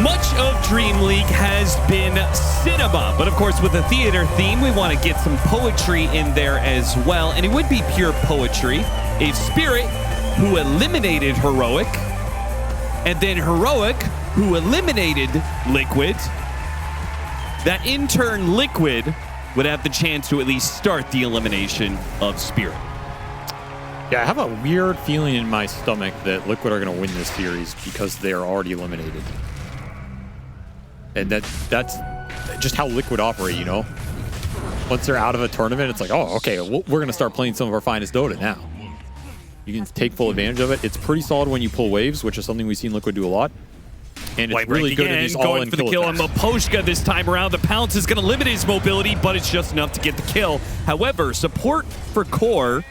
Much of Dream League has been cinema, but of course with a theater theme, we want to get some poetry in there as well, and it would be pure poetry if Spirit, who eliminated Heroic, and then Heroic, who eliminated Liquid, that in turn Liquid would have the chance to at least start the elimination of Spirit. Yeah, I have a weird feeling in my stomach that Liquid are going to win this series because they are already eliminated. And that's just how Liquid operate, you know? Once they're out of a tournament, it's like, oh, okay, we're going to start playing some of our finest Dota now. You can take full advantage of it. It's pretty solid when you pull waves, which is something we've seen Liquid do a lot. And it's really good in these all-in for the kill on Maposhka this time around. The pounce is going to limit his mobility, but it's just enough to get the kill. However, support for Core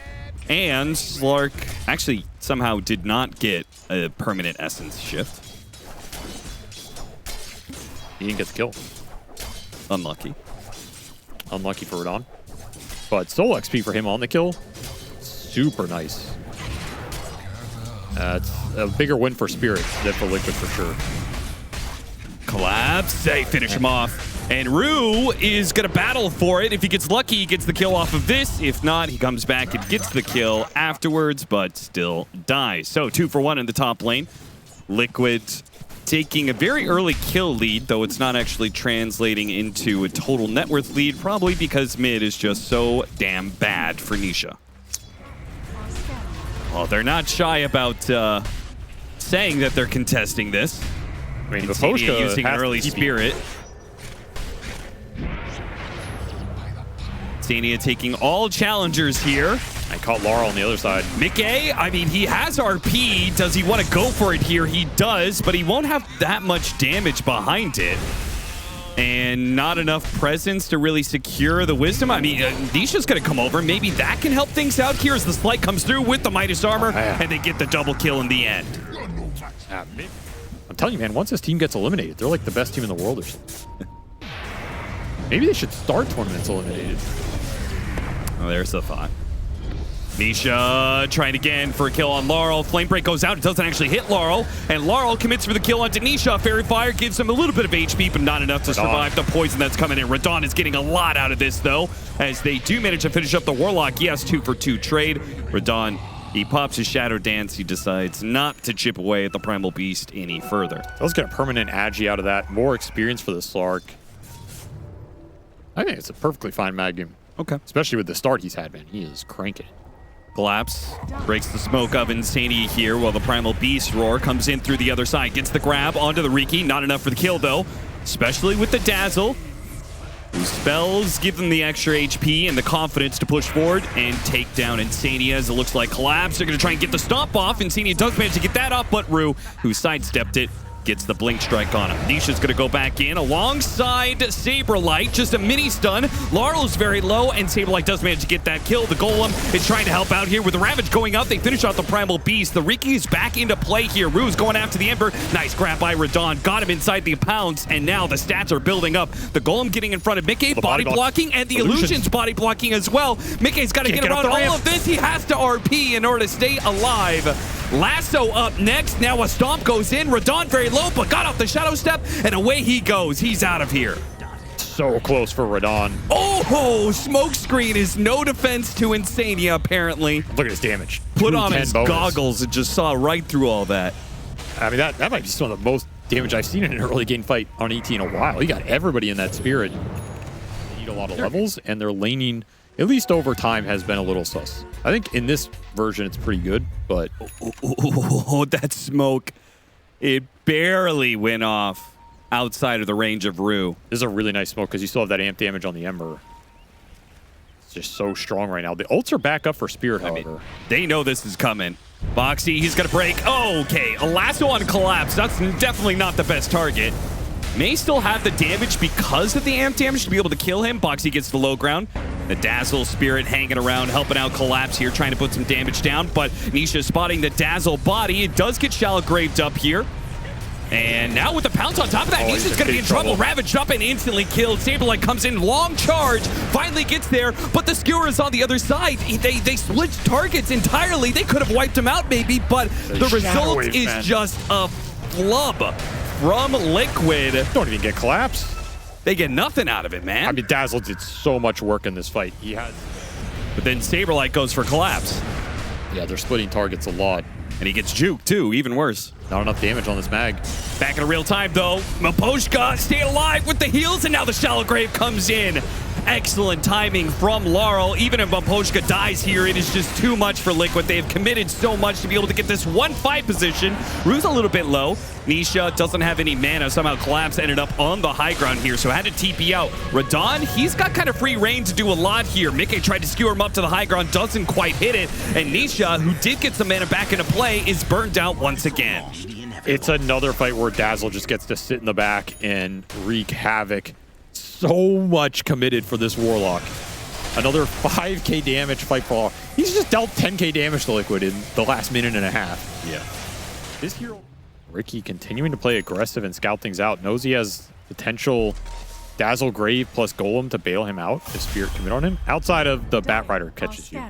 and Slark actually somehow did not get a permanent essence shift. He didn't get the kill. Unlucky. Unlucky for Radon. But solo XP for him on the kill, super nice. It's a bigger win for Spirit than for Liquid for sure. Collapse, they finish him off. And Rue is going to battle for it. If he gets lucky, he gets the kill off of this. If not, he comes back and gets the kill afterwards, but still dies. So 2 for 1 in the top lane. Liquid taking a very early kill lead, though it's not actually translating into a total net worth lead, probably because mid is just so damn bad for Nisha. Well, they're not shy about saying that they're contesting this. I mean, Maposhka using early Spirit. Sania taking all challengers here. I caught Laurel on the other side. Mickey, I mean, he has RP. Does he want to go for it here? He does, but he won't have that much damage behind it. And not enough presence to really secure the wisdom. I mean, Nisha's going to come over. Maybe that can help things out here as the Slight comes through with the Midas armor, and they get the double kill in the end. I'm telling you, man, once this team gets eliminated, they're like the best team in the world or something. Maybe they should start tournaments eliminated. Oh, there's the thought. Nisha trying again for a kill on Laurel. Flame Break goes out. It doesn't actually hit Laurel. And Laurel commits for the kill onto Nisha. Fairy Fire gives him a little bit of HP, but not enough to survive the poison that's coming in. Radon is getting a lot out of this, though, as they do manage to finish up the Warlock. Yes, 2 for 2 trade. Radon, he pops his Shadow Dance. He decides not to chip away at the Primal Beast any further. Let's get a permanent Agi out of that. More experience for the Slark. I think it's a perfectly fine mag game. Okay. Especially with the start he's had, man. He is cranking. Collapse breaks the smoke of Insanity here while the Primal Beast Roar comes in through the other side. Gets the grab onto the Riki. Not enough for the kill, though. Especially with the Dazzle. Whose spells give them the extra HP and the confidence to push forward and take down Insania as it looks like Collapse. They're going to try and get the stomp off. Insania does manage to get that off, but Rue, who sidestepped it, gets the blink strike on him. Nisha's going to go back in alongside Saberlight. Just a mini stun. Laurel's very low, and Saberlight does manage to get that kill. The Golem is trying to help out here with the Ravage going out. They finish off the Primal Beast. The Riki is back into play here. Rue's going after the Ember. Nice grab by Radon. Got him inside the pounce, and now the stats are building up. The Golem getting in front of Mickey, body blocking, and the Illusion's body blocking as well. Mickey's got to get around all of this. He has to RP in order to stay alive. Lasso up next. Now a stomp goes in. Radon very low, but got off the Shadow Step, and away he goes. He's out of here. So close for Radon. Oh, Smokescreen is no defense to Insania, apparently. Look at his damage. Put on his goggles and just saw right through all that. I mean, that might be some of the most damage I've seen in an early game fight on ET in a while. He got everybody in that Spirit. They need a lot of levels, and their laning, at least over time, has been a little sus. I think in this version, it's pretty good, but... Oh, that smoke. It barely went off outside of the range of Rue. This is a really nice smoke because you still have that amp damage on the Ember. It's just so strong right now. The ults are back up for Spirit, however. I mean, they know this is coming. Boxy, he's going to break. Oh, okay, a lasso on Collapse. That's definitely not the best target. May still have the damage because of the amp damage to be able to kill him. Boxy gets the low ground. The Dazzle Spirit hanging around, helping out Collapse here, trying to put some damage down. But Nisha spotting the Dazzle body. It does get shallow graved up here. And now with the pounce on top of that, Nisha's going to be in trouble. Ravaged up and instantly killed. Saberlight comes in, long charge, finally gets there, but the Skewer is on the other side. They switched targets entirely. They could have wiped him out maybe, but the result is just a flub from Liquid. Don't even get collapsed. They get nothing out of it, man. I mean, Dazzle did so much work in this fight. He has. But then Saberlight goes for collapse. Yeah, they're splitting targets a lot. And he gets juked, too, even worse. Not enough damage on this mag. Back in real time, though. Maposhka staying alive with the heals, and now the Shallow Grave comes in. Excellent timing from Laurel. Even if Maposhka dies here, it is just too much for Liquid. They have committed so much to be able to get this 1-5 position. Rue's a little bit low. Nisha doesn't have any mana. Somehow Collapse ended up on the high ground here, so had to TP out. Radon, he's got kind of free reign to do a lot here. Mickey tried to skewer him up to the high ground, doesn't quite hit it. And Nisha, who did get some mana back into play, is burned out once again. It's another fight where Dazzle just gets to sit in the back and wreak havoc. So much committed for this Warlock. Another 5k damage fight for all. He's just dealt 10k damage to Liquid in the last minute and a half. Yeah. This hero, Ricky, continuing to play aggressive and scout things out. Knows he has potential Dazzle Grave plus Golem to bail him out if Spirit commit on him. Outside of the Batrider catches you.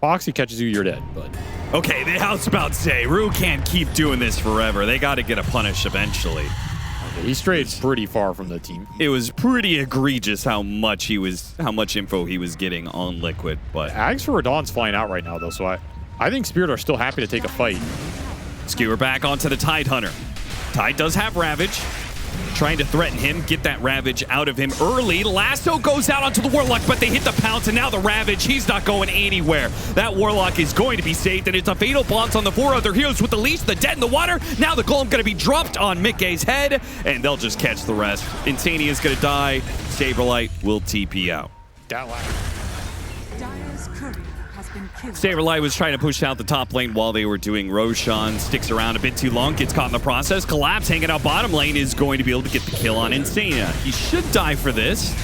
Foxy catches you, you're dead. But okay, I was about to say, Rue can't keep doing this forever. They got to get a punish eventually. He strayed pretty far from the team. It was pretty egregious how much info he was getting on Liquid, but Ags for Radon's flying out right now though, so I think Spirit are still happy to take a fight. Skewer back onto the Tide Hunter. Tide does have Ravage. Trying to threaten him, get that Ravage out of him early. Lasso goes out onto the Warlock, but they hit the pounce, and now the Ravage, he's not going anywhere. That Warlock is going to be saved, and it's a fatal bounce on the 4 other heroes with the leash, the dead in the water. Now the Golem going to be dropped on Mickey's head, and they'll just catch the rest. Insania is going to die. Saberlight will TP out. Saberlight was trying to push out the top lane while they were doing Roshan. Sticks around a bit too long, gets caught in the process. Collapse hanging out bottom lane is going to be able to get the kill on Insania. He should die for this,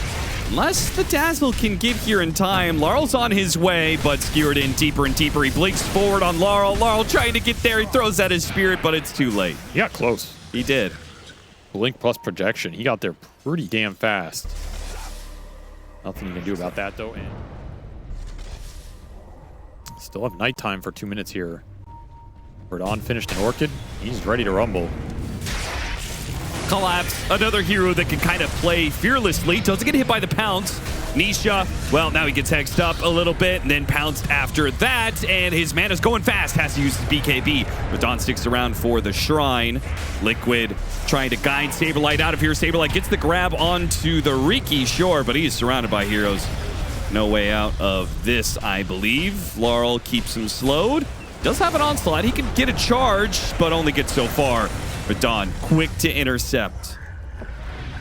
unless the Dazzle can get here in time. Laurel's on his way, but skewered in deeper and deeper. He blinks forward on Laurel. Laurel trying to get there. He throws out his Spirit, but it's too late. He got close. He did. Blink plus projection. He got there pretty damn fast. Nothing you can do about that, though. And still have nighttime for 2 minutes here. Radon finished an Orchid. He's ready to rumble. Collapse, another hero that can kind of play fearlessly. Doesn't get hit by the pounce. Nisha, well, now he gets hexed up a little bit and then pounced after that. And his mana's going fast. Has to use his BKB. Radon sticks around for the Shrine. Liquid trying to guide Saberlight out of here. Saberlight gets the grab onto the Riki, sure, but he's surrounded by heroes. No way out of this, I believe. Laurel keeps him slowed. Does have an onslaught. He can get a charge, but only gets so far. Radon, quick to intercept.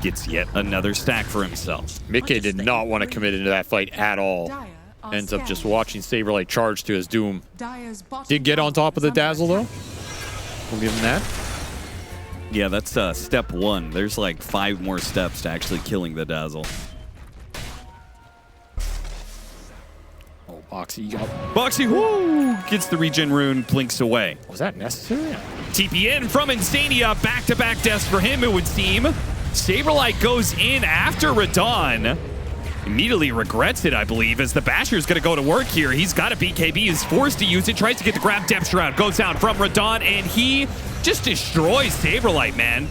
Gets yet another stack for himself. Mickey did not want to commit into that fight at all. Ends up just watching Saberlight charge to his doom. Did get on top of the Dazzle, though. We'll give him that. Yeah, that's step 1. There's like 5 more steps to actually killing the Dazzle. Boxy, Boxy, whoo! Gets the regen rune, blinks away. Was that necessary? TP in from Insania. Back-to-back deaths for him, it would seem. Saberlight goes in after Radon. Immediately regrets it, I believe, as the Basher's going to go to work here. He's got a BKB, is forced to use it, tries to get the grab depth shroud, goes down from Radon, and he just destroys Saberlight, man.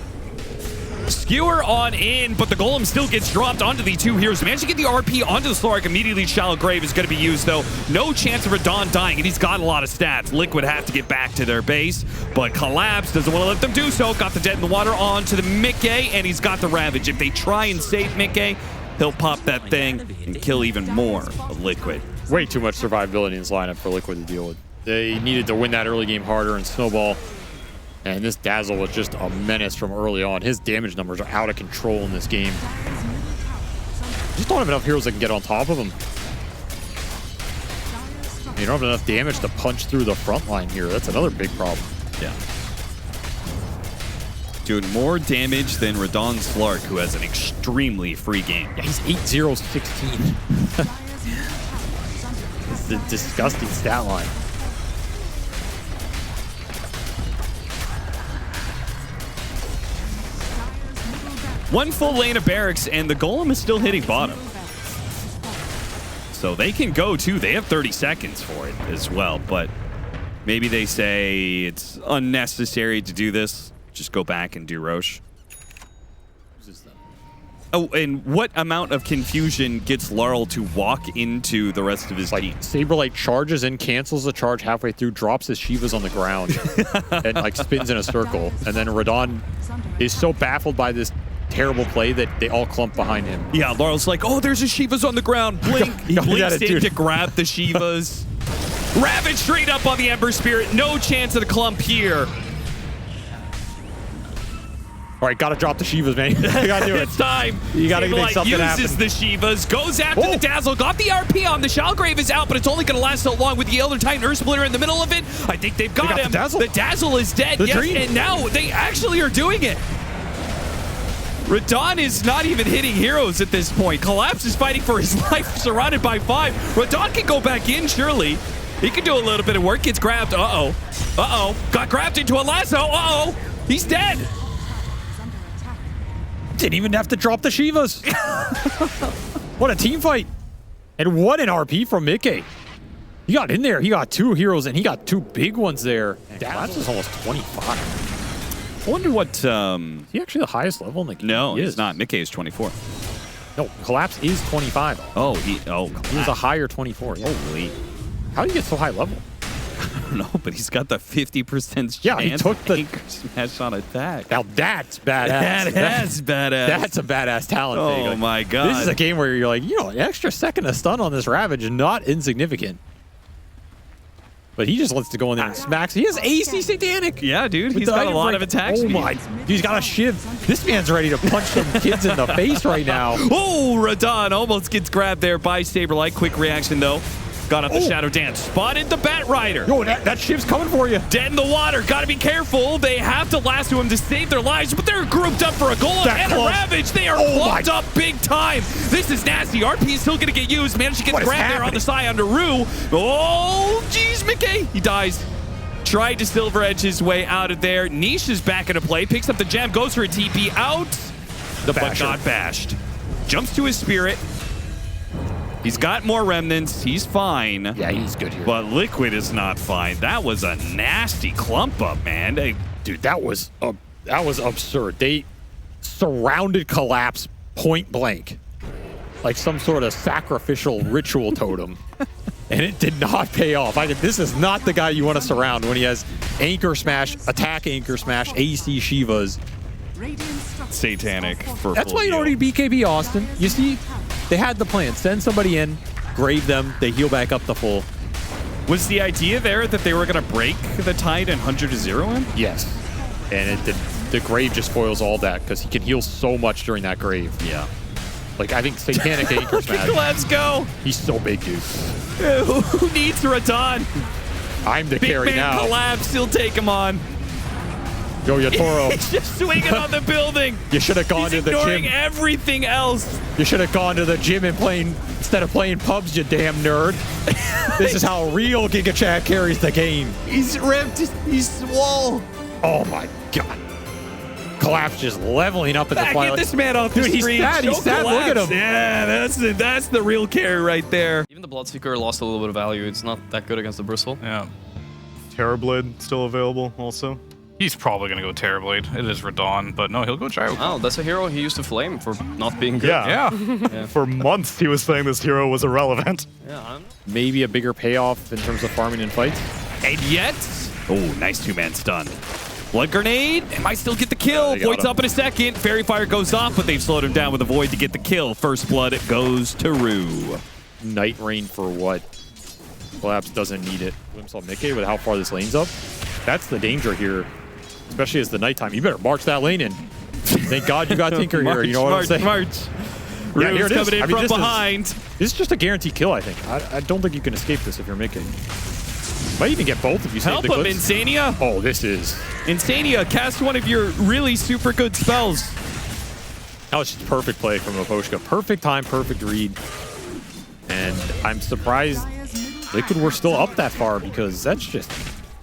Skewer on in, but the Golem still gets dropped onto the 2 heroes. Managed to get the RP onto the Slark. Immediately, Shallow Grave is going to be used, though. No chance of Radon dying, and he's got a lot of stats. Liquid have to get back to their base, but Collapse doesn't want to let them do so. Got the dead in the water onto the Mickey, and he's got the Ravage. If they try and save Mickey, he'll pop that thing and kill even more of Liquid. Way too much survivability in this lineup for Liquid to deal with. They needed to win that early game harder and snowball. And this Dazzle was just a menace from early on. His damage numbers are out of control in this game. Just don't have enough heroes that can get on top of him. You don't have enough damage to punch through the front line here. That's another big problem. Yeah. Doing more damage than Radon Slark, who has an extremely free game. Yeah, he's 8-0-16. It's a disgusting stat line. One full lane of barracks, and the Golem is still hitting bottom. So they can go, too. They have 30 seconds for it as well, but maybe they say it's unnecessary to do this. just go back and do Roche. Oh, and what amount of confusion gets Laurel to walk into the rest of his team? Saberlight charges in, cancels the charge halfway through, drops his Shivas on the ground, and like spins in a circle. And then Radon is so baffled by this terrible play that they all clump behind him. Yeah, Laurel's like, oh, there's a Shivas on the ground. Blink. He blinks in to grab the Shivas. Ravage straight up on the Ember Spirit. No chance of the clump here. All right, gotta drop the Shivas, man. You gotta do it. It's time. You gotta make something happen. Uses the Shivas, goes after the Dazzle, got the RP on. The Shalgrave is out, but it's only gonna last so long with the Elder Titan Earth Splitter in the middle of it. I think they've got him. The Dazzle is dead, and now they actually are doing it. Radon is not even hitting heroes at this point. Collapse is fighting for his life, surrounded by 5. Radon can go back in, surely. He can do a little bit of work, gets grabbed. Uh-oh. Uh-oh. Got grabbed into a lasso. Uh-oh. He's dead. Didn't even have to drop the Shivas. What a team fight. And what an RP from Mickey. He got in there. He got 2 heroes, and he got 2 big ones there. Collapse is almost 25. I wonder what... Is he actually the highest level in the game? No, he's not. Mickey is 24. No, Collapse is 25. Oh, he was a higher 24. Yeah. Holy. How do you get so high level? I don't know, but he's got the 50% chance. Yeah, he took the Anchor Smash on attack. Now that's badass. That's badass. That's a badass talent. Oh my god. This is a game where you're like, you know, an extra second of stun on this Ravage is not insignificant. But he just wants to go in there and smacks. He has AC Satanic. Yeah, dude. He's got a lot of attack speed. Oh my. He's got a shiv. This man's ready to punch some kids in the face right now. Oh, Radon almost gets grabbed there by Saberlight. Quick reaction, though. Got up the Shadow Dance. Spotted the Bat Rider. Yo, that shiv's coming for you. Dead in the water. Got to be careful. They have to lasso him to save their lives, but they're grouped up for a goal and a Ravage. They are clumped up big time. This is nasty. RP is still going to get used. Managed to get grabbed there on the side under Rue. Oh, jeez, Mickey. He dies. Tried to Silver Edge his way out of there. Niche is back into play. Picks up the gem. Goes for a TP out. But got bashed. Jumps to his Spirit. He's got more remnants. He's fine. Yeah, he's good here. But Liquid is not fine. That was a nasty clump up, man. Dude, that was absurd. They surrounded Collapse point blank, like some sort of sacrificial ritual totem, and it did not pay off. This is not the guy you want to surround when he has Anchor Smash, Attack Anchor Smash, AC Shivas. Satanic for That's why you don't need BKB, Austin. You see, they had the plan. Send somebody in, grave them, they heal back up to full. Was the idea there that they were going to break the tide and 100-0 him? Yes. And the grave just foils all that because he can heal so much during that grave. Yeah. Like, I think Satanic Anchor Smash. Let's go. He's so big, dude. Who needs Radon? I'm the carry now. Collapse. He'll take him on. Yo, Yatoro. He's just swinging on the building. You should have gone to the gym. He's ignoring everything else. You should have gone to the gym and instead of playing pubs, you damn nerd. This is how real Giga Chad carries the game. He's ripped. He's swole. Oh my god. Collapse just leveling up at the Twilight. Get this man off the street. He's sad. Look at him. Yeah, that's the real carry right there. Even the Bloodseeker lost a little bit of value. It's not that good against the Bristle. Yeah. Terrorblade still available also. He's probably going to go Terrorblade. It is Radon, but no, he'll go Gyro. Oh, that's a hero he used to flame for not being good. Yeah. For months, he was saying this hero was irrelevant. Yeah, I don't know. Maybe a bigger payoff in terms of farming and fights. And yet, oh, nice two-man stun. Blood Grenade, they might still get the kill. Void's up in a second. Fairy Fire goes off, but they've slowed him down with a Void to get the kill. First Blood, it goes to Rue. Night Rain for what? Collapse doesn't need it. Glimpse on Mickey with how far this lane's up. That's the danger here. Especially as the nighttime. You better march that lane in. Thank God you got Tinker here. You know what I'm saying? March. Yeah, here it is. Coming in from behind. This is just a guaranteed kill, I think. I don't think you can escape this if you're Mickey. Might even get both if you save the Help him, clips. Insania. Oh, this is... Insania, cast one of your really super good spells. That was just perfect play from Aposhka. Perfect time, perfect read. And I'm surprised Liquid were still up that far because that's just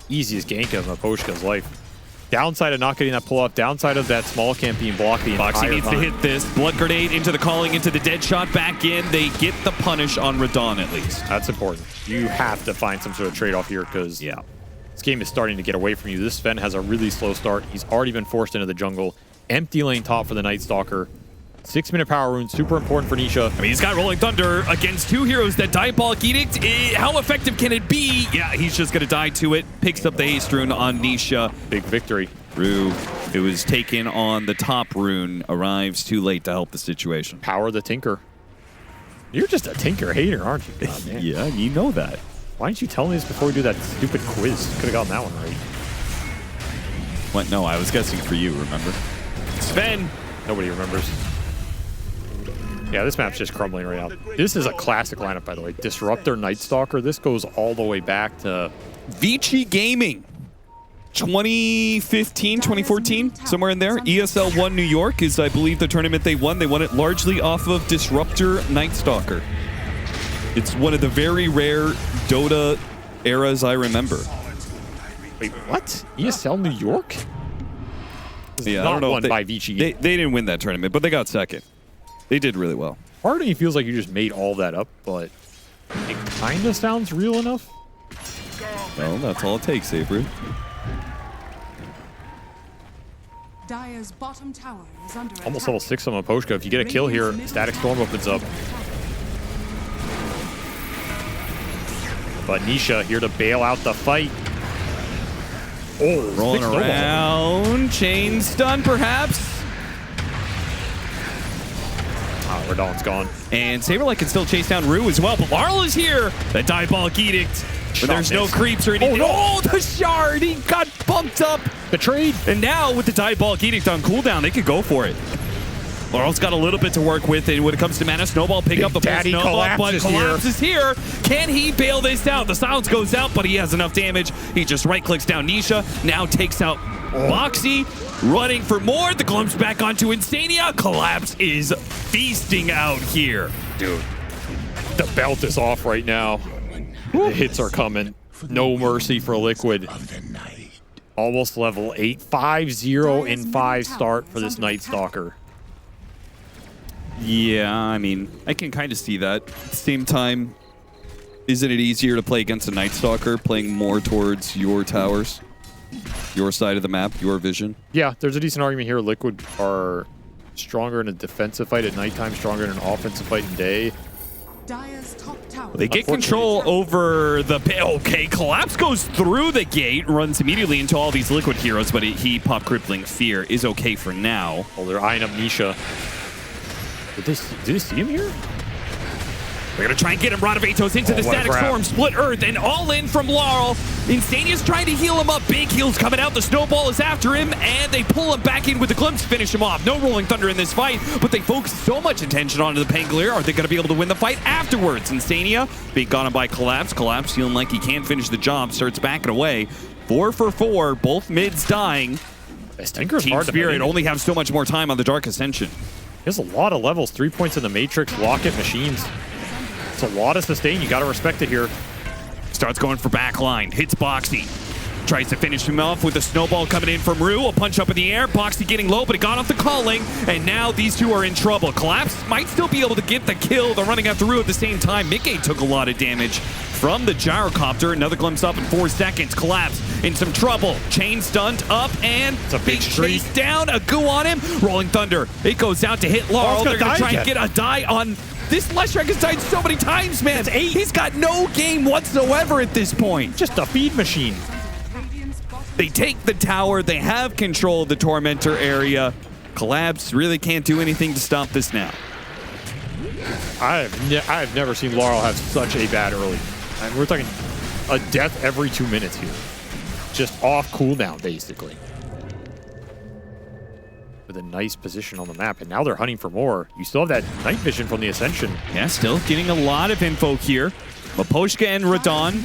easiest gank of Aposhka's life. Downside of not getting that pull-up, downside of that small camp being blocked the entire Foxy needs time. to hit this. Blood Grenade into the calling, into the dead shot, back in. They get the punish on Radon at least. That's important. You have to find some sort of trade-off here because This game is starting to get away from you. This Sven has a really slow start. He's already been forced into the jungle. Empty lane top for the Night Stalker. 6-minute power rune, super important for Nisha. I mean, he's got Rolling Thunder against two heroes that Diabolic Edict. How effective can it be? Yeah, he's just going to die to it. Picks up the haste rune on Nisha. Big victory. Rue, who was taken on the top rune, arrives too late to help the situation. Power the Tinker. You're just a Tinker hater, aren't you? God, man. Yeah, you know that. Why didn't you tell me this before we do that stupid quiz? Could have gotten that one right. What? No, I was guessing for you, remember? Sven! Nobody remembers. Yeah, this map's just crumbling right now. This is a classic lineup, by the way. Disruptor, Night Stalker. This goes all the way back to Vici Gaming. 2015, 2014, somewhere in there. ESL 1 New York is, I believe, the tournament they won. They won it largely off of Disruptor Night Stalker. It's one of the very rare Dota eras I remember. Wait, what? ESL New York? Yeah, not I don't know won if by Vici. They didn't win that tournament, but they got second. They did really well. Part of me feels like you just made all that up, but it kind of sounds real enough. Well, that's all it takes, Avery. Dire's bottom tower is under Almost attack. level 6 on Maposhka. If you get a kill here, Static Storm opens up. But Nisha here to bail out the fight. Oh, Rolling big snowball. around. Chain stun, perhaps. Ah, Radon's gone. And Saberlight can still chase down Rue as well, but Laurel is here. The Diabolic Edict. But there's no creeps or anything. Oh, the shard! He got bumped up. The trade. And now with the Diabolic Edict on cooldown, they could go for it. Laurel's got a little bit to work with, and when it comes to mana, Snowball pick up the full Daddy Snowball, but Collapse Collapse is here. Can he bail this out? The silence goes out, but he has enough damage. He just right-clicks down Nisha, now takes out Boxy, running for more. The glimpse back onto Insania. Collapse is feasting out here. Dude, the belt is off right now. The hits are coming. No mercy for Liquid. Almost level 8. 5-0 in 5 start for this Night Stalker. Yeah, I mean, I can kind of see that. At the same time, isn't it easier to play against a Night Stalker, playing more towards your towers? Your side of the map, your vision? Yeah, there's a decent argument here. Liquid are stronger in a defensive fight at nighttime, stronger in an offensive fight in day. Dire's top tower. They get control over the... Okay, Collapse goes through the gate, runs immediately into all these Liquid heroes, but he popped Crippling Fear. Is okay for now. Oh, they're eyeing up Nisha. Did they see him here? We're going to try and get him. Rod of Atos into the what a Static grab. Storm, split Earth, and all in from Laurel. Insania's trying to heal him up. Big heals coming out. The Snowball is after him, and they pull him back in with the Glimpse to finish him off. No Rolling Thunder in this fight, but they focus so much attention onto the Pangolier. Are they going to be able to win the fight afterwards? Insania being got him by Collapse. Collapse feeling like he can't finish the job, starts backing away. 4 for 4, both mids dying. Stinker's Team hard to Spirit manage. only have so much more time on the Dark Ascension. He has a lot of levels. 3 points in the Matrix, Locket, Machines. It's a lot of sustain. You got to respect it here. Starts going for backline, hits Boxy. Tries to finish him off with a Snowball coming in from Rue. A punch up in the air. Boxy getting low, but it got off the calling. And now these two are in trouble. Collapse might still be able to get the kill. They're running after Rue at the same time. Mickey took a lot of damage from the Gyrocopter. Another glimpse up in 4 seconds. Collapse in some trouble. Chain stunned up and It's a big streak. chase down. A goo on him. Rolling Thunder. It goes out to hit Laurel. gonna They're going die to try and again. get a die on... This Leshrac has died so many times, man. It's 8. He's got no game whatsoever at this point. Just a feed machine. Radiant's bottom They take the tower. They have control of the Tormentor area. Collapse really can't do anything to stop this now. I've never seen Laurel have such a bad early. I mean, we're talking a death every 2 minutes here. Just off cooldown, basically. With a nice position on the map, and now they're hunting for more. You still have that night vision from the Ascension. Yeah, still getting a lot of info here. Maposhka and Radon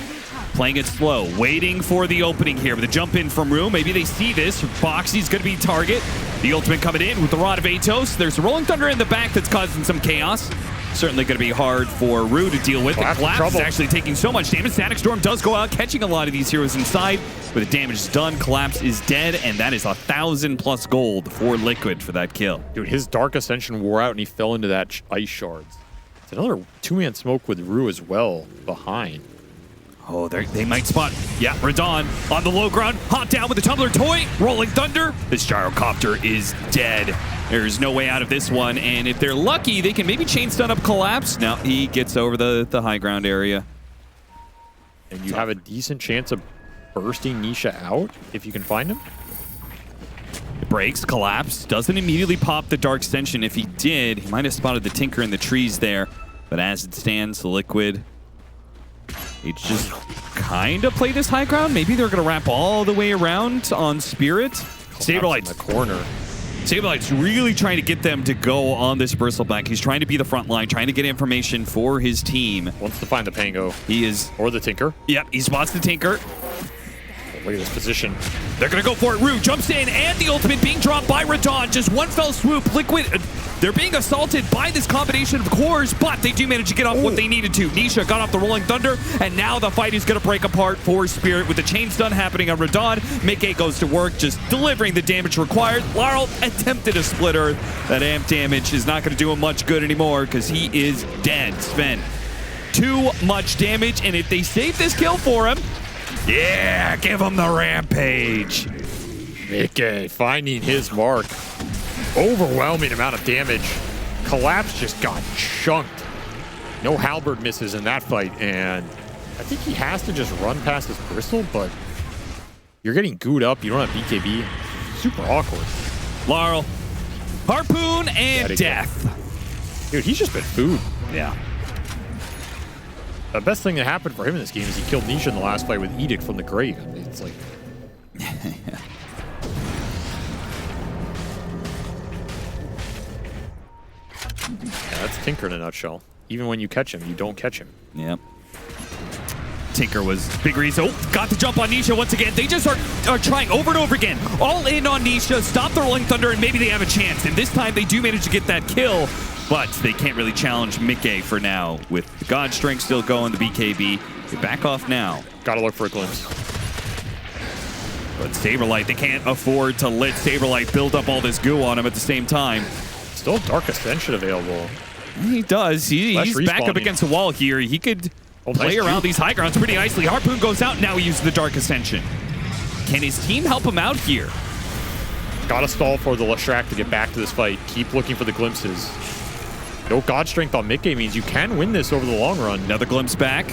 playing it slow, waiting for the opening here. With a jump in from Rue, maybe they see this. Boxy's going to be target. The ultimate coming in with the Rod of Atos. There's a Rolling Thunder in the back that's causing some chaos. Certainly going to be hard for Rue to deal with. The Collapse in Collapse is trouble. actually taking so much damage. Static Storm does go out, catching a lot of these heroes inside. With the damage done, Collapse is dead, and that is 1,000+ gold for Liquid for that kill. Dude, his Dark Ascension wore out, and he fell into that ice shards. It's another 2-man smoke with Rue as well behind. Oh, they might spot. Yeah, Radon on the low ground. Hop down with the tumbler toy. Rolling Thunder. This gyrocopter is dead. There's no way out of this one. And if they're lucky, they can maybe chain stun up Collapse. Now he gets over the high ground area. And you have a decent chance of bursting Nisha out if you can find him. It breaks. Collapse. Doesn't immediately pop the Dark Extension. If he did, he might have spotted the Tinker in the trees there. But as it stands, the Liquid... It's just kind of play this high ground. Maybe they're going to wrap all the way around on Spirit. Saberlight's in the corner. Saberlight's really trying to get them to go on this Bristleback. He's trying to be the front line, trying to get information for his team. Wants to find the Pango. He is... Or the Tinker. Yep, he spots the Tinker. Look at this position. They're going to go for it. Rue jumps in, and the ultimate being dropped by Radon. Just one fell swoop. Liquid, they're being assaulted by this combination of cores, but they do manage to get off what they needed to. Nisha got off the Rolling Thunder, and now the fight is going to break apart for Spirit with the chain stun happening on Radon. Mickey goes to work, just delivering the damage required. Laurel attempted a splitter. That amp damage is not going to do him much good anymore because he is dead. Sven, too much damage, and if they save this kill for him, yeah, give him the rampage. Mickey finding his mark. Overwhelming amount of damage. Collapse just got chunked. No halberd misses in that fight, and I think he has to just run past his Bristol, but you're getting gooed up. You don't have BKB. Super awkward. Laurel, harpoon, and death. Dude, he's just been food. Yeah. The best thing that happened for him in this game is he killed Nisha in the last fight with Edict from the grave. I mean, it's like... Yeah, that's Tinker in a nutshell. Even when you catch him, you don't catch him. Yep. Tinker was big reason. Oh, got the jump on Nisha once again. They just are trying over and over again. All in on Nisha, stop the Rolling Thunder, and maybe they have a chance. And this time they do manage to get that kill. But they can't really challenge Mickey for now. With the God Strength still going, the BKB. They back off now. Gotta look for a glimpse. But Saberlight, they can't afford to let Saberlight build up all this goo on him at the same time. Still Dark Ascension available. He does. He's back up against the wall here. He could play around these high grounds pretty nicely. Harpoon goes out. Now he uses the Dark Ascension. Can his team help him out here? Gotta stall for the Leshrac to get back to this fight. Keep looking for the glimpses. No God Strength on Mickey means you can win this over the long run. Another glimpse back.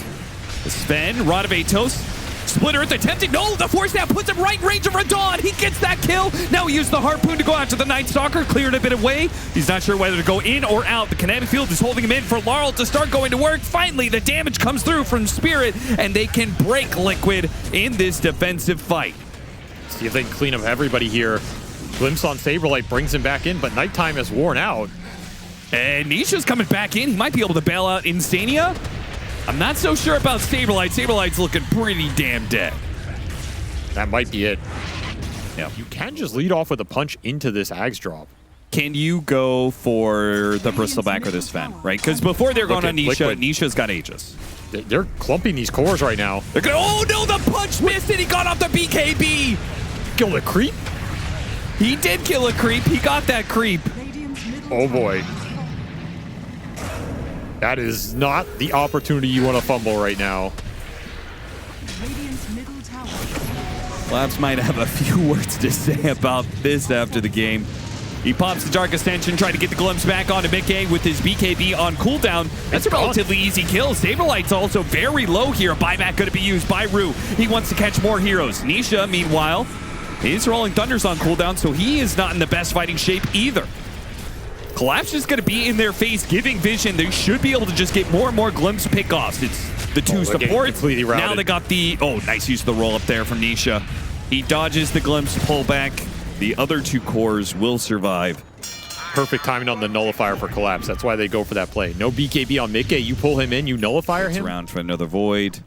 Sven, Rod of Atos. Splitter is attempted. No, the Force Snap puts him right in range of Radon. He gets that kill. Now he used the Harpoon to go after the Night Stalker. Cleared a bit away. He's not sure whether to go in or out. The kinetic field is holding him in for Laurel to start going to work. Finally, the damage comes through from Spirit, and they can break Liquid in this defensive fight. See if they can clean up everybody here. Glimpse on Saberlight brings him back in, but Nighttime has worn out. And Nisha's coming back in. He might be able to bail out Insania. I'm not so sure about Saberlight. Saberlight's looking pretty damn dead. That might be it. Yeah. You can just lead off with a punch into this Ags drop. Can you go for the Bristleback or this Sven, right? Because before they're going on Nisha, Liquid. Nisha's got Aegis. They're clumping these cores right now. They're gonna, oh no, the punch missed and he got off the BKB. Kill the creep? He did kill a creep. He got that creep. Oh boy. That is not the opportunity you want to fumble right now. Labs might have a few words to say about this after the game. He pops the Dark Ascension, trying to get the glimpse back onto Mickey with his BKB on cooldown. That's a relatively easy kill. Saberlight's also very low here. A buyback going to be used by Rue. He wants to catch more heroes. Nisha, meanwhile, is Rolling Thunder's on cooldown, so he is not in the best fighting shape either. Collapse is going to be in their face, giving vision. They should be able to just get more and more glimpse pickoffs. It's the two supports. Now they got the... Oh, nice use of the roll up there from Nisha. He dodges the glimpse pullback. The other two cores will survive. Perfect timing on the nullifier for Collapse. That's why they go for that play. No BKB on Mickey. You pull him in, you nullify him. Around for another void.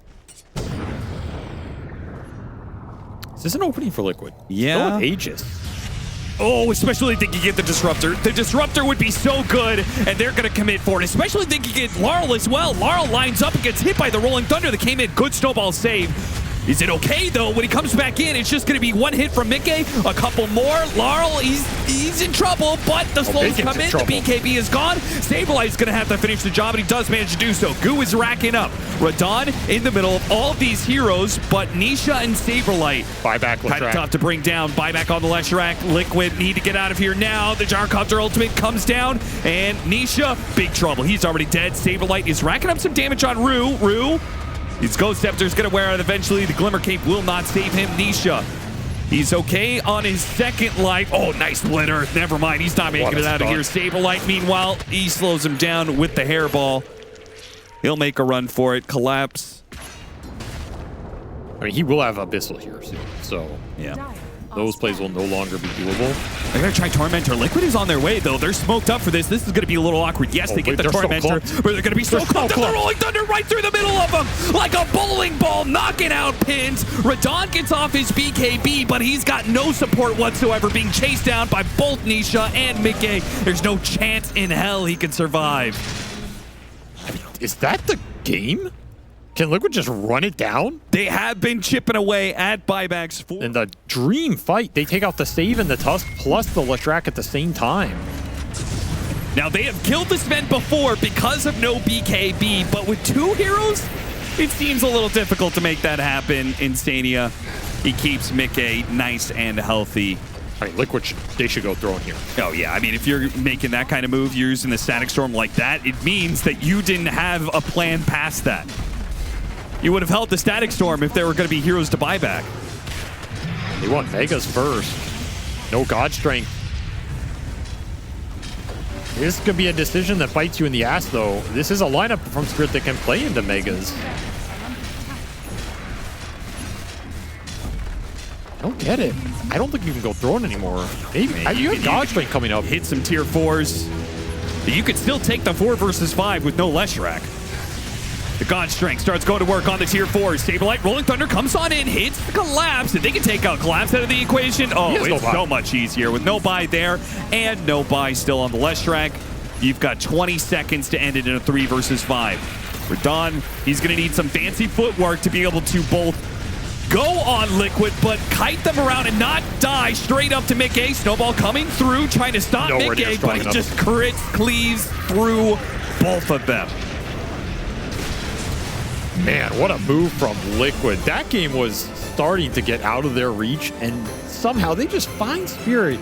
Is this an opening for Liquid? Yeah. Still with Aegis. Oh, especially if they can get the Disruptor. The Disruptor would be so good, and they're going to commit for it. Especially if they can get Laurel as well. Laurel lines up and gets hit by the Rolling Thunder that came in. Good snowball save. Is it okay, though? When he comes back in, it's just going to be one hit from Mickey, a couple more. Laurel, he's in trouble, but the slows come in. The BKB is gone. Saberlight's going to have to finish the job, and he does manage to do so. Goo is racking up. Radon in the middle of all of these heroes, but Nisha and Saberlight buyback kind of tough to bring down. Buyback on the Leshrac. Liquid need to get out of here now. The Gyrocopter ultimate comes down, and Nisha, big trouble. He's already dead. Saberlight is racking up some damage on Rue. His Ghost Scepter's going to wear out eventually. The Glimmer Cape will not save him. Nisha, he's okay on his second life. Oh, nice splitter. Never mind. He's not making it out of here. Saberlight, meanwhile, he slows him down with the hairball. He'll make a run for it. Collapse. I mean, he will have Abyssal here soon, so yeah. Those plays will no longer be doable. They're going to try Tormentor. Liquid is on their way, though. They're smoked up for this. This is going to be a little awkward. Yes, they get the Tormentor, but they're going to be so close. The Rolling Thunder right through the middle of them like a bowling ball, knocking out pins. Radon gets off his BKB, but he's got no support whatsoever, being chased down by both Nisha and Mickey. There's no chance in hell he can survive. I mean, is that the game? Can Liquid just run it down? They have been chipping away at buybacks. In the dream fight, they take out the save and the Tusk plus the Leshrac at the same time. Now, they have killed this event before because of no BKB, but with two heroes, it seems a little difficult to make that happen. Insania, he keeps Mickey nice and healthy. I mean, Liquid, they should go throwing here. Oh, yeah. I mean, if you're making that kind of move, you're using the Static Storm like that, it means that you didn't have a plan past that. You would have held the Static Storm if there were going to be heroes to buy back. They want Megas first. No God Strength. This could be a decision that bites you in the ass, though. This is a lineup from Spirit that can play into Megas. I don't get it. I don't think you can go throwing anymore. Maybe. You have God Strength coming up. Hit some tier 4s. You could still take the 4 versus 5 with no Leshrac. The God Strength starts going to work on the tier 4s. Saberlight, Rolling Thunder comes on in, hits the Collapse. If they can take out Collapse out of the equation, oh, it's so much easier with no buy there and no buy still on the Leshrac. You've got 20 seconds to end it in a 3 versus 5. For Don, he's going to need some fancy footwork to be able to both go on Liquid, but kite them around and not die straight up to Mickey. Snowball coming through, trying to stop Mickey, but he just cleaves through both of them. Man, what a move from Liquid. That game was starting to get out of their reach, and somehow they just find Spirit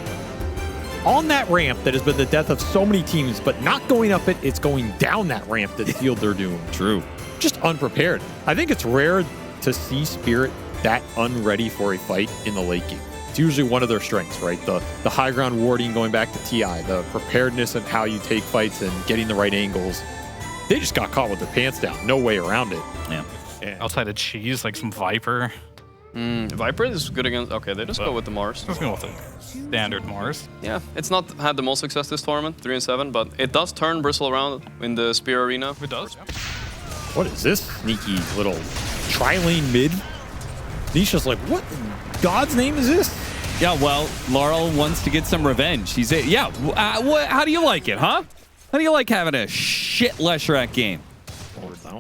on that ramp that has been the death of so many teams, but not going up it, it's going down that ramp that sealed their doom. True. Just unprepared. I think it's rare to see Spirit that unready for a fight in the late game. It's usually one of their strengths, right? The high ground warding going back to TI, the preparedness and how you take fights and getting the right angles. They just got caught with their pants down. No way around it. Yeah. Outside of cheese, like some Viper. Viper is good against... Okay, they just go with the Mars. Just go with the standard Mars. Yeah, it's not had the most success this tournament, 3 and 7, but it does turn Bristle around in the Spear Arena. It does, yeah. What is this sneaky little tri-lane mid? Nisha's like, what in God's name is this? Yeah, well, Laurel wants to get some revenge. He's how do you like it, huh? How do you like having a shit Leshrac game?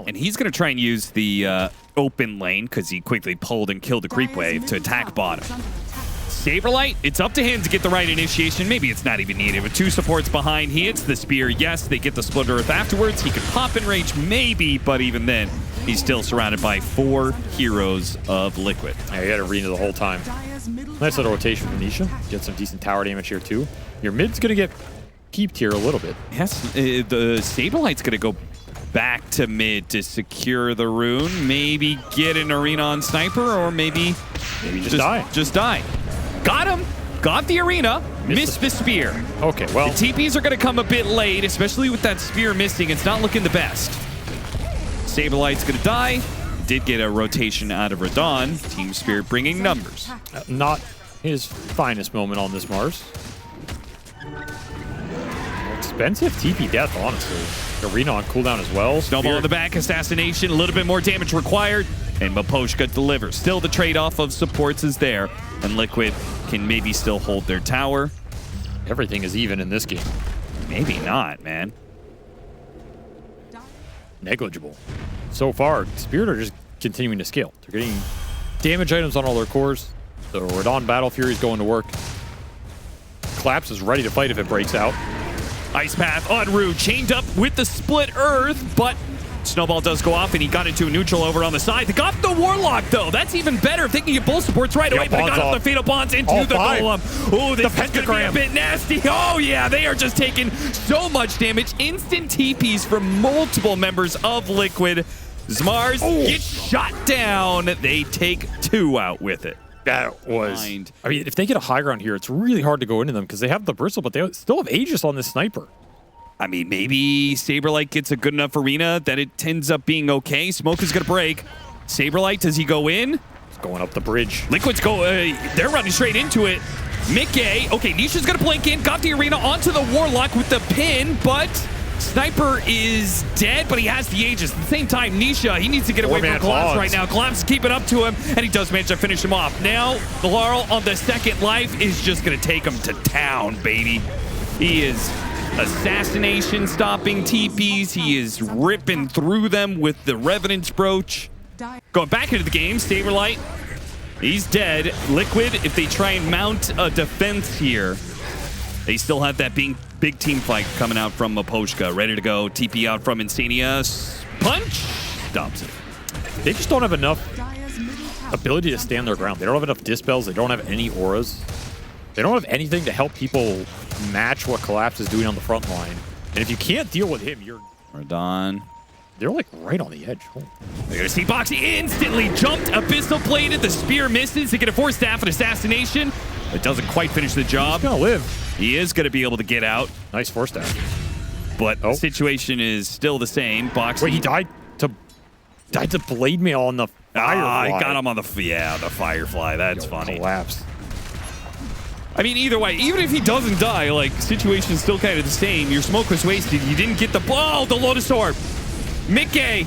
And he's going to try and use the open lane because he quickly pulled and killed the creep wave to attack bottom. Saberlight, it's up to him to get the right initiation. Maybe it's not even needed. With 2 supports behind, he hits the spear. Yes, they get the Split Earth afterwards. He could pop in range, maybe, but even then, he's still surrounded by 4 heroes of Liquid. Yeah, he had Arena the whole time. Nice little rotation from Nisha. Get some decent tower damage here, too. Your mid's going to get keeped here a little bit. Yes, the Saberlight's going to go back to mid to secure the rune. Maybe get an Arena on Sniper, or maybe just die. Just die. Got him. Got the Arena. Missed the spear. Okay, well. The TPs are going to come a bit late, especially with that spear missing. It's not looking the best. Saberlight's going to die. Did get a rotation out of Radon. Team Spirit bringing numbers. Not his finest moment on this Mars. Expensive TP death, honestly. Arena on cooldown as well. Snowball in the back, assassination, a little bit more damage required, and Maposhka delivers. Still the trade-off of supports is there, and Liquid can maybe still hold their tower. Everything is even in this game. Maybe not, man. Negligible. So far, Spirit are just continuing to scale. They're getting damage items on all their cores. So Radon Battle Fury is going to work. Collapse is ready to fight if it breaks out. Ice Path on Rue, chained up with the split Earth, but Snowball does go off, and he got into a neutral over on the side. They got the Warlock, though. That's even better if they can get both supports right away, but they got up the Fatal Bonds into the Golem. Oh, this is going to be a bit nasty. Oh, yeah, they are just taking so much damage. Instant TPs from multiple members of Liquid. Zmars gets shot down. They take 2 out with it. That was... I mean, if they get a high ground here, it's really hard to go into them because they have the Bristle, but they still have Aegis on this sniper. I mean, maybe Saberlight gets a good enough arena that it ends up being okay. Smoke is going to break. Saberlight, does he go in? He's going up the bridge. Liquid's go. They're running straight into it. Mickey. Okay, Nisha's going to blink in. Got the arena onto the Warlock with the pin, but Sniper is dead, but he has the Aegis. At the same time, Nisha, he needs to get away from Collapse right now. Collapse is keeping up to him, and he does manage to finish him off. Now, the Laurel on the second life is just going to take him to town, baby. He is assassination stopping TPs. He is ripping through them with the Revenant's Brooch. Going back into the game, Saberlight, he's dead. Liquid, if they try and mount a defense here, they still have that big team fight coming out from Maposhka. Ready to go. TP out from Insania. Punch! Stops it. They just don't have enough ability to stand their ground. They don't have enough dispels. They don't have any auras. They don't have anything to help people match what Collapse is doing on the front line. And if you can't deal with him, you're... Radon. They're like right on the edge. Oh. They're going to see Boxy instantly jumped. Abyssal plated. The spear misses. They get a 4-staff and assassination. It doesn't quite finish the job. He's going to live. He is going to be able to get out. Nice 4-staff. But the situation is still the same. Boxy. Wait, he died to blade mail on the Firefly. He got him on the Firefly. That's funny. Collapsed. I mean, either way, even if he doesn't die, like, situation's still kind of the same. Your smoke was wasted. You didn't get the... Oh, the Lotus Orb. Mickey.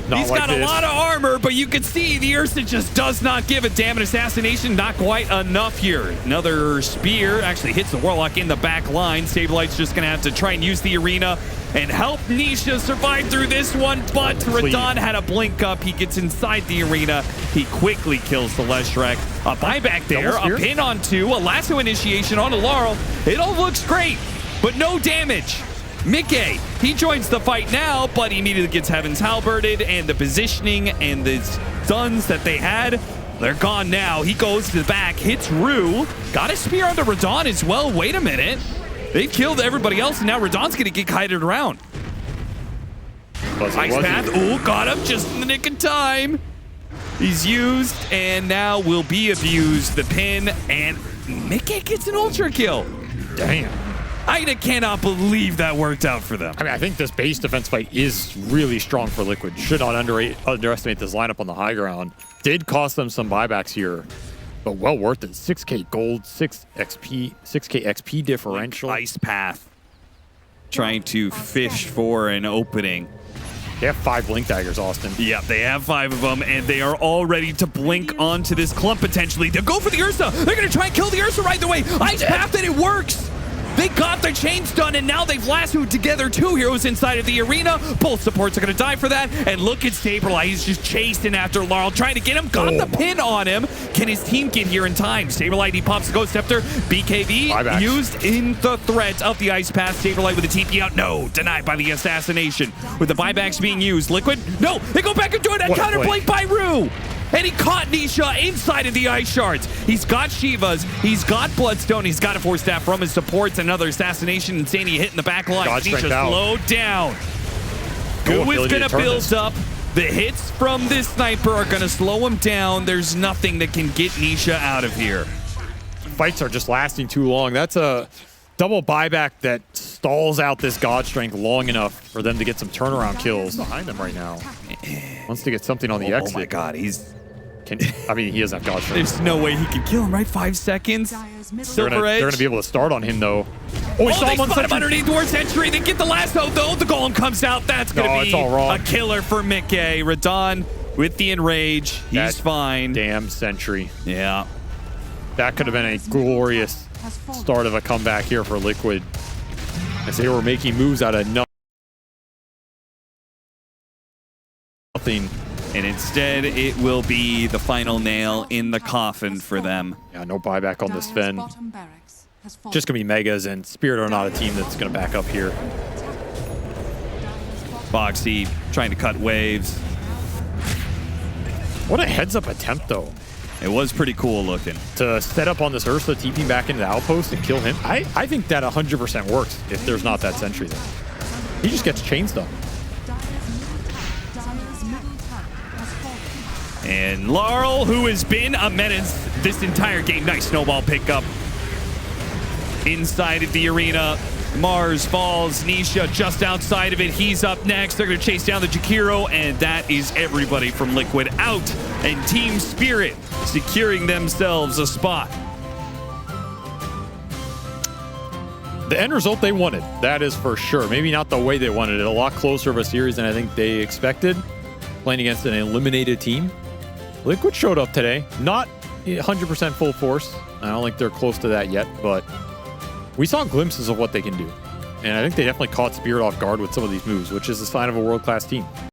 He's got a lot of armor, but you can see the Ursa just does not give a damn. An assassination, not quite enough here. Another spear actually hits the Warlock in the back line. Saberlight's just going to have to try and use the arena and help Nisha survive through this one, but Radon had a blink up. He gets inside the arena. He quickly kills the Leshrac. A buyback there, a pin on 2, a lasso initiation on a Laurel. It all looks great, but no damage. Mickey, he joins the fight now, but he immediately gets Heaven's Halberded, and the positioning and the stuns that they had, they're gone now. He goes to the back, hits Rue, got a spear onto Radon as well. Wait a minute. They've killed everybody else, and now Radon's going to get kited around. Ice Path, got him just in the nick of time. He's used, and now will be abused. The pin, and Mickey gets an ultra kill. Damn. I cannot believe that worked out for them. I mean, I think this base defense fight is really strong for Liquid. Should not underestimate this lineup on the high ground. Did cost them some buybacks here, but well worth it. 6k gold, 6k XP differential. Ice Path trying to fish for an opening. They have 5 blink daggers, Austin. Yeah, they have 5 of them, and they are all ready to blink onto this clump potentially. They'll go for the Ursa. They're going to try and kill the Ursa right away. Ice Path, and it works. They got the chains done, and now they've lassoed together 2 heroes inside of the arena. Both supports are going to die for that. And look at Saberlight. He's just chasing after Laurel, trying to get him. Got the pin on him. Can his team get here in time? Saberlight, he pops the Ghost Scepter. BKB used in the threat of the Ice Path. Saberlight with a TP out. No, denied by the assassination. With the buybacks being used. Liquid, no, they go back and do it. A counter blink by Rue. And he caught Nisha inside of the Ice Shards. He's got Shivas. He's got Bloodstone. He's got a 4-staff from his supports. Another assassination. Insania hitting the back line. Nisha slowed down. Who is going to build up? The hits from this sniper are going to slow him down. There's nothing that can get Nisha out of here. Fights are just lasting too long. That's a double buyback that stalls out this God Strength long enough for them to get some turnaround kills behind them right now. Wants to get something on the exit. Oh my God, I mean, he doesn't have God Strength. There's no way he can kill him, right? 5 seconds. They're going to be able to start on him, though. Oh, they spot him underneath War Sentry. They get the lasso, though. The Golem comes out. That's going to be a killer for Mickey. Radon with the Enrage. He's fine. Damn Sentry. Yeah. That could have been a glorious start of a comeback here for Liquid, as they were making moves out of nothing. And instead, it will be the final nail in the coffin for them. Yeah, no buyback on this Dire's Sven. bottom barracks has fallen. Just going to be Megas, and Spirit are not a team that's going to back up here. Boxy trying to cut waves. What a heads-up attempt, though. It was pretty cool looking. To set up on this Ursa, TP back into the outpost and kill him. I think that 100% works if there's not that sentry there. He just gets chain stuff. Dire's middle tower has fallen. And Laurel, who has been a menace this entire game. Nice snowball pickup inside of the arena. Mars falls. Nisha just outside of it. He's up next. They're going to chase down the Jakiro, and that is everybody from Liquid out. And Team Spirit securing themselves a spot. The end result they wanted, that is for sure. Maybe not the way they wanted it. A lot closer of a series than I think they expected. Playing against an eliminated team. Liquid showed up today. Not 100% full force. I don't think they're close to that yet, but we saw glimpses of what they can do. And I think they definitely caught Spirit off guard with some of these moves, which is a sign of a world-class team.